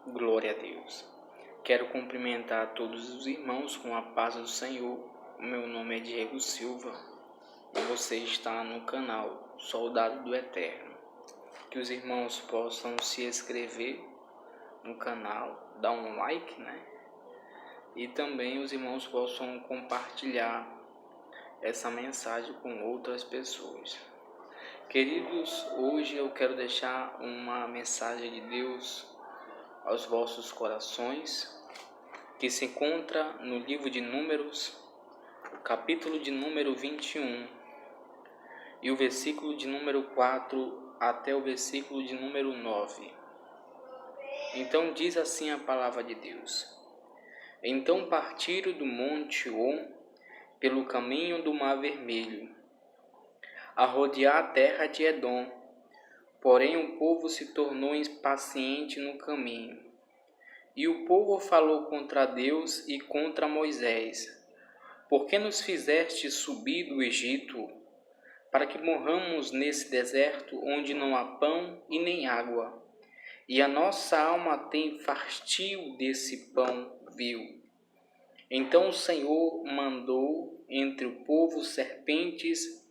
Glória a Deus. Quero cumprimentar todos os irmãos com a paz do Senhor. O meu nome é Diego Silva e você está no canal Soldado do Eterno. Que os irmãos possam se inscrever no canal, dar um like, E também os irmãos possam compartilhar essa mensagem com outras pessoas. Queridos, hoje eu quero deixar uma mensagem de Deus aos vossos corações, que se encontra no livro de Números, o capítulo de número 21, e o versículo de número 4 até o versículo de número 9. Então diz assim a palavra de Deus: Então partiram do monte On pelo caminho do Mar Vermelho, a rodear a terra de Edom. Porém o povo se tornou impaciente no caminho. E o povo falou contra Deus e contra Moisés: Por que nos fizeste subir do Egito, para que morramos nesse deserto onde não há pão e nem água? E a nossa alma tem fastio desse pão vil. Então o Senhor mandou entre o povo serpentes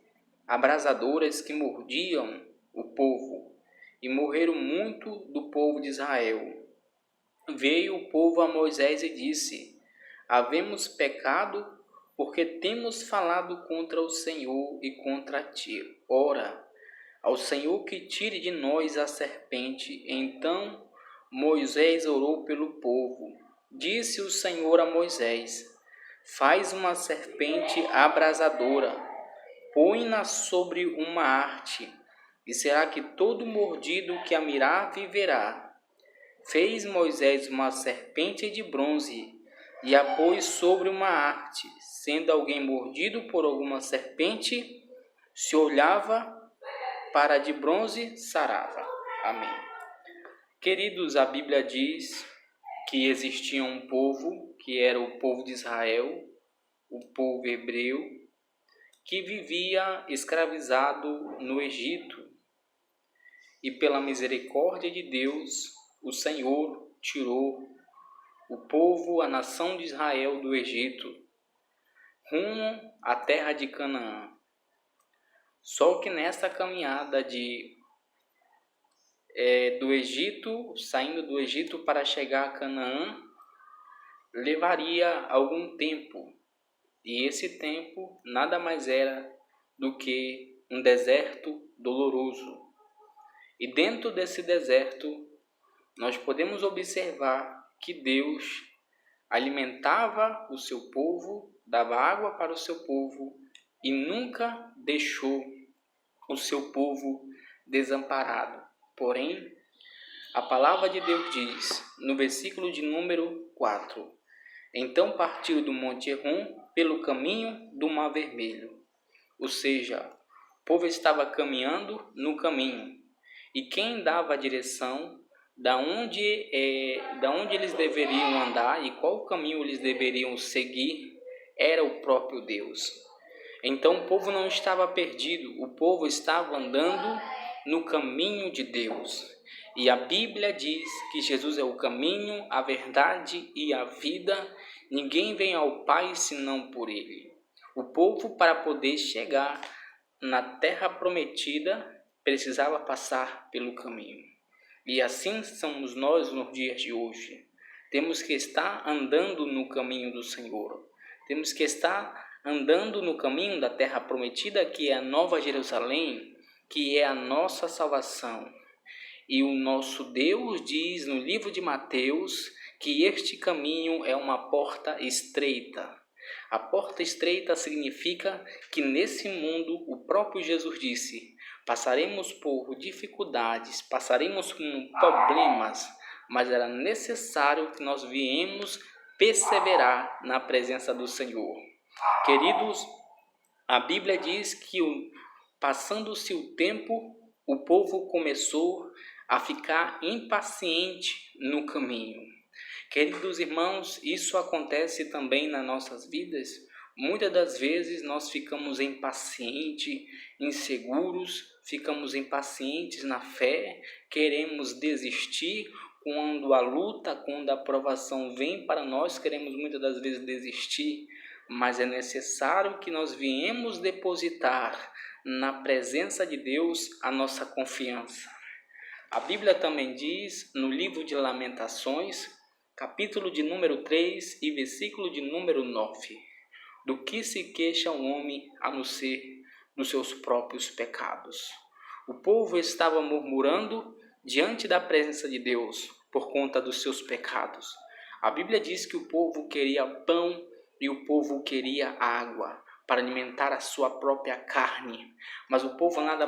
abrasadoras que mordiam o povo, e morreram muito do povo de Israel. Veio o povo a Moisés e disse: Havemos pecado, porque temos falado contra o Senhor e contra ti. Ora, ao Senhor que tire de nós a serpente. Então Moisés orou pelo povo. Disse o Senhor a Moisés: Faz uma serpente abrasadora, põe-na sobre uma haste, e será que todo mordido que a mirar viverá. Fez Moisés uma serpente de bronze e a pôs sobre uma haste. Sendo alguém mordido por alguma serpente, se olhava para a de bronze, sarava. Amém. Queridos, a Bíblia diz que existia um povo, que era o povo de Israel, o povo hebreu, que vivia escravizado no Egito. E pela misericórdia de Deus, o Senhor tirou o povo, a nação de Israel do Egito, rumo à terra de Canaã. Só que nessa caminhada do Egito, saindo do Egito para chegar a Canaã, levaria algum tempo. E esse tempo nada mais era do que um deserto doloroso. E dentro desse deserto, nós podemos observar que Deus alimentava o seu povo, dava água para o seu povo e nunca deixou o seu povo desamparado. Porém, a palavra de Deus diz, no versículo de número 4, Então partiu do Monte Hermon pelo caminho do Mar Vermelho. Ou seja, o povo estava caminhando no caminho. E quem dava a direção da onde eles deveriam andar e qual caminho eles deveriam seguir era o próprio Deus. Então o povo não estava perdido, o povo estava andando no caminho de Deus. E a Bíblia diz que Jesus é o caminho, a verdade e a vida. Ninguém vem ao Pai senão por Ele. O povo, para poder chegar na terra prometida, precisava passar pelo caminho. E assim somos nós nos dias de hoje. Temos que estar andando no caminho do Senhor. Temos que estar andando no caminho da terra prometida, que é a Nova Jerusalém, que é a nossa salvação. E o nosso Deus diz no livro de Mateus que este caminho é uma porta estreita. A porta estreita significa que nesse mundo, o próprio Jesus disse, passaremos por dificuldades, passaremos por problemas, mas era necessário que nós viemos perseverar na presença do Senhor. Queridos, a Bíblia diz que passando-se o tempo, o povo começou a ficar impaciente no caminho. Queridos irmãos, isso acontece também nas nossas vidas. Muitas das vezes nós ficamos impacientes, inseguros, ficamos impacientes na fé, queremos desistir quando a luta, quando a provação vem para nós, queremos muitas das vezes desistir, mas é necessário que nós viemos depositar na presença de Deus a nossa confiança. A Bíblia também diz, no livro de Lamentações, capítulo de número 3 e versículo de número 9, do que se queixa um homem a não ser dos seus próprios pecados. O povo estava murmurando diante da presença de Deus por conta dos seus pecados. A Bíblia diz que o povo queria pão e o povo queria água para alimentar a sua própria carne. Mas o povo nada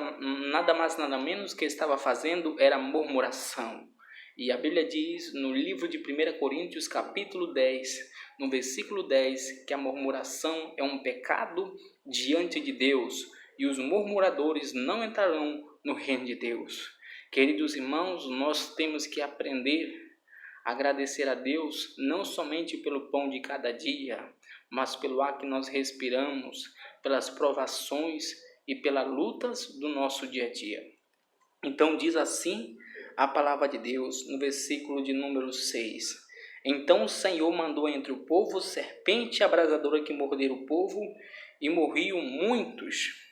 mais, nada menos que estava fazendo era murmuração. E a Bíblia diz no livro de 1 Coríntios, capítulo 10, no versículo 10, que a murmuração é um pecado diante de Deus e os murmuradores não entrarão no reino de Deus. Queridos irmãos, nós temos que aprender a agradecer a Deus não somente pelo pão de cada dia, mas pelo ar que nós respiramos, pelas provações e pelas lutas do nosso dia a dia. Então diz assim a palavra de Deus no versículo de número 6. Então o Senhor mandou entre o povo serpente abrasadora que mordera o povo, e morriam muitos.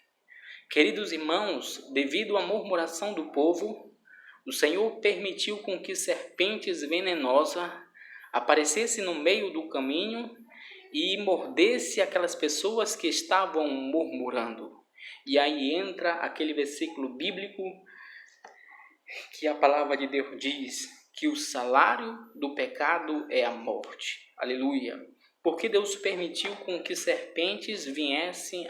Queridos irmãos, devido à murmuração do povo, o Senhor permitiu com que serpentes venenosas aparecessem no meio do caminho e mordesse aquelas pessoas que estavam murmurando. E aí entra aquele versículo bíblico que a palavra de Deus diz que o salário do pecado é a morte. Aleluia! Porque Deus permitiu com que serpentes viessem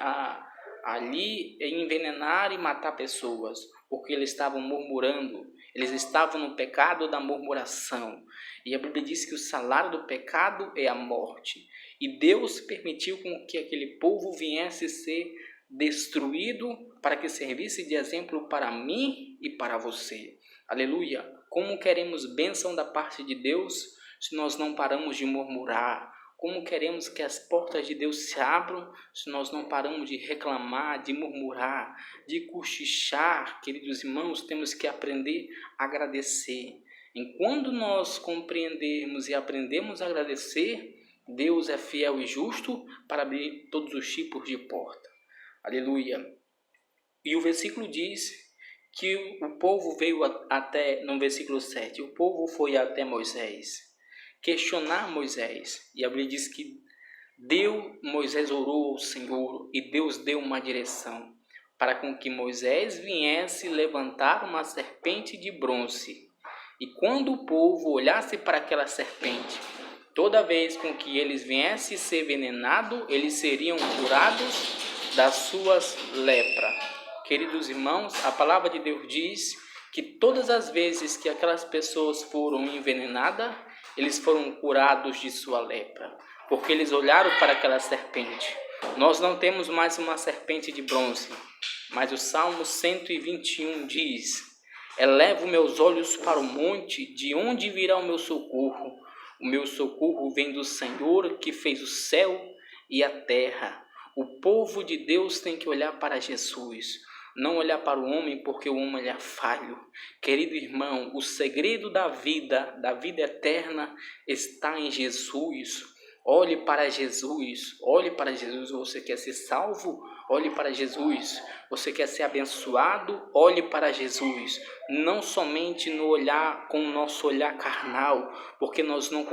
ali envenenar e matar pessoas, porque eles estavam murmurando, eles estavam no pecado da murmuração. E a Bíblia diz que o salário do pecado é a morte. E Deus permitiu com que aquele povo viesse ser destruído para que servisse de exemplo para mim e para você. Aleluia! Como queremos bênção da parte de Deus se nós não paramos de murmurar? Como queremos que as portas de Deus se abram se nós não paramos de reclamar, de murmurar, de cochichar? Queridos irmãos, temos que aprender a agradecer. Enquanto nós compreendermos e aprendemos a agradecer, Deus é fiel e justo para abrir todos os tipos de porta. Aleluia! E o versículo diz que o povo veio até, no versículo 7, o povo foi até Moisés questionar Moisés. E a Bíblia diz que Moisés orou ao Senhor e Deus deu uma direção para com que Moisés viesse levantar uma serpente de bronze. E quando o povo olhasse para aquela serpente, toda vez com que eles viessem ser envenenados, eles seriam curados das suas lepras. Queridos irmãos, a palavra de Deus diz que todas as vezes que aquelas pessoas foram envenenadas, eles foram curados de sua lepra, porque eles olharam para aquela serpente. Nós não temos mais uma serpente de bronze, mas o Salmo 121 diz: elevo meus olhos para o monte, de onde virá o meu socorro? O meu socorro vem do Senhor, que fez o céu e a terra. O povo de Deus tem que olhar para Jesus, não olhar para o homem, porque o homem é falho. Querido irmão, o segredo da vida eterna está em Jesus. Olhe para Jesus, olhe para Jesus. Você quer ser salvo? Olhe para Jesus. Você quer ser abençoado? Olhe para Jesus. Não somente no olhar com o nosso olhar carnal, porque nós não,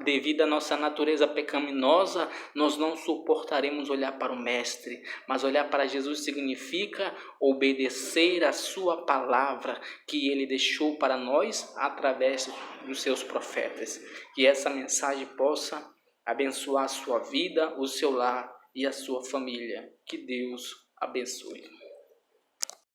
devido à nossa natureza pecaminosa, nós não suportaremos olhar para o Mestre. Mas olhar para Jesus significa obedecer a sua palavra que ele deixou para nós através dos seus profetas. Que essa mensagem possa abençoar a sua vida, o seu lar e a sua família. Que Deus abençoe.